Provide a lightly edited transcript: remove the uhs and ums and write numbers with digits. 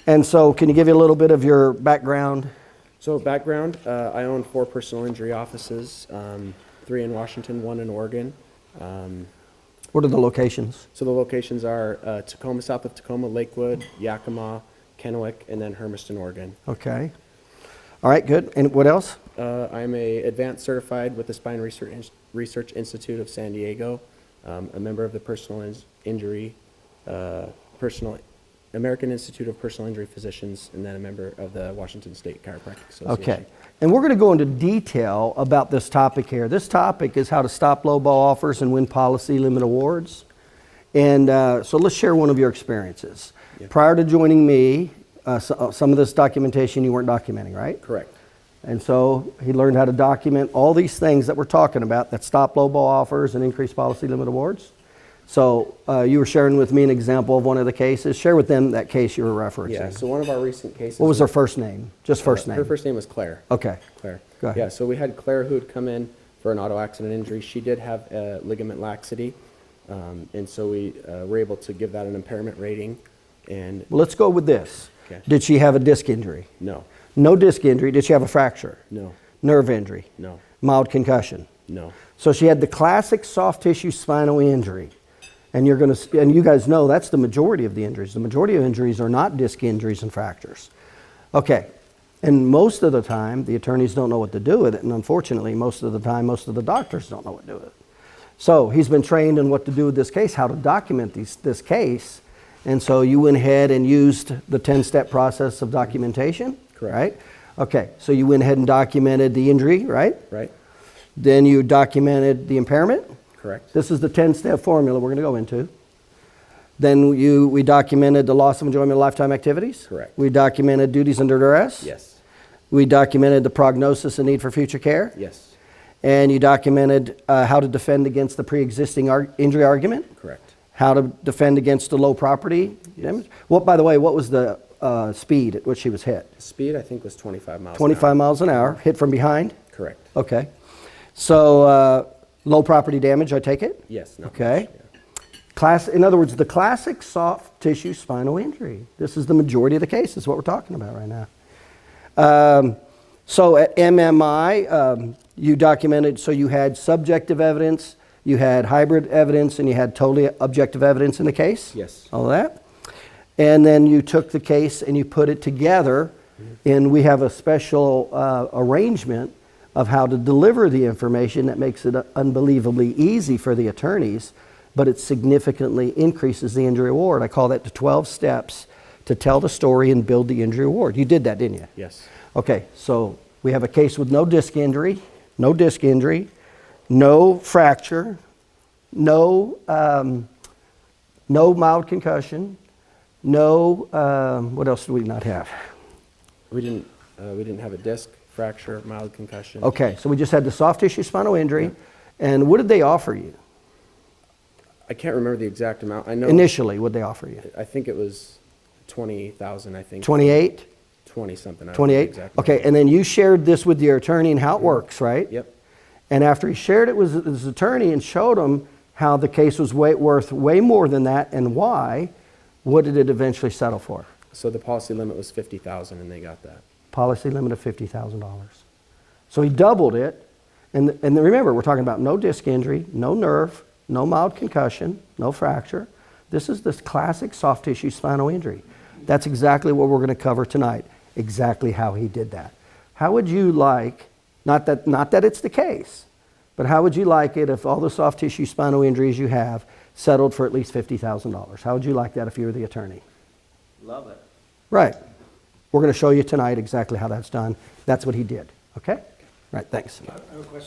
And so can you give you a little bit of your background? So background, I own 4 personal injury offices, 3 in Washington, 1 in Oregon. What are the locations? So the locations are Tacoma, south of Tacoma, Lakewood, Yakima, Kennewick, and then Hermiston, Oregon. Okay. All right, good. And what else? I'm a advanced certified with the Spine Research Institute of San Diego, a member of the American Institute of Personal Injury Physicians, and then a member of the Washington State Chiropractic Association. Okay. And we're going to go into detail about this topic here. This topic is how to stop lowball offers and win policy limit awards. And so let's share one of your experiences. Yeah. Prior to joining me, some of this documentation you weren't documenting, right? Correct. And so he learned how to document all these things that we're talking about that stop lowball offers and increase policy limit awards. So you were sharing with me an example of one of the cases. Share with them that case you were referencing. Yeah, so one of our recent cases... What was her first name? Just first name. Her first name was Claire. Okay. Claire. Go ahead. Yeah, so we had Claire who had come in for an auto accident injury. She did have a ligament laxity, and so we were able to give that an impairment rating. And Well, let's go with this. Okay. Did she have a disc injury? No. No disc injury. Did she have a fracture? No. Nerve injury? No. Mild concussion? No. So she had the classic soft tissue spinal injury. And and you guys know that's the majority of the injuries. The majority of injuries are not disc injuries and fractures. Okay. And most of the time, the attorneys don't know what to do with it. And unfortunately, most of the time, most of the doctors don't know what to do with it. So he's been trained in what to do with this case, how to document this case. And so you went ahead and used the 10-step process of documentation? Correct. Right? Okay. So you went ahead and documented the injury, right? Right. Then you documented the impairment? Correct. This is the 10-step formula we're going to go into. Then we documented the loss of enjoyment of lifetime activities. Correct. We documented duties under duress. Yes. We documented the prognosis and need for future care. Yes. And you documented how to defend against the pre-existing injury argument. Correct. How to defend against the low property damage. Well, by the way, what was the speed at which she was hit? The speed, I think, was 25 miles 25 an hour. miles an hour. Hit from behind? Correct. Okay. So low property damage, I take it? Yes. Not Okay. much, yeah. In other words, the classic soft tissue spinal injury. This is the majority of the cases, what we're talking about right now. So at MMI, you documented, so you had subjective evidence, you had hybrid evidence, and you had totally objective evidence in the case? Yes. All of that? And then you took the case and you put it together, and we have a special arrangement of how to deliver the information that makes it unbelievably easy for the attorneys, but it significantly increases the injury award. I call that the 12 steps to tell the story and build the injury award. You did that, didn't you? Yes. Okay, so we have a case with no disc injury, no fracture, no mild concussion, what else do we not have? We didn't have a disc fracture, mild concussion. Okay, so we just had the soft tissue spinal injury. Yeah. And what did they offer you? I can't remember the exact amount. I know initially, what did they offer you? I think it was 20,000. I think 28. 20 something. 28. Exactly. Okay, and then you shared this with your attorney and how it works, right? Yep. And after he shared it with his attorney and showed him how the case was worth way more than that and why, what did it eventually settle for? So the policy limit was 50,000, and they got that. Policy limit of $50,000. So he doubled it, and remember, we're talking about no disc injury, no nerve, no mild concussion, no fracture. This is this classic soft tissue spinal injury. That's exactly what we're going to cover tonight, exactly how he did that. How would you like, not that it's the case, but how would you like it if all the soft tissue spinal injuries you have settled for at least $50,000? How would you like that if you were the attorney? Love it. Right. We're going to show you tonight exactly how that's done. That's what he did. Okay? Right, thanks. I have a question.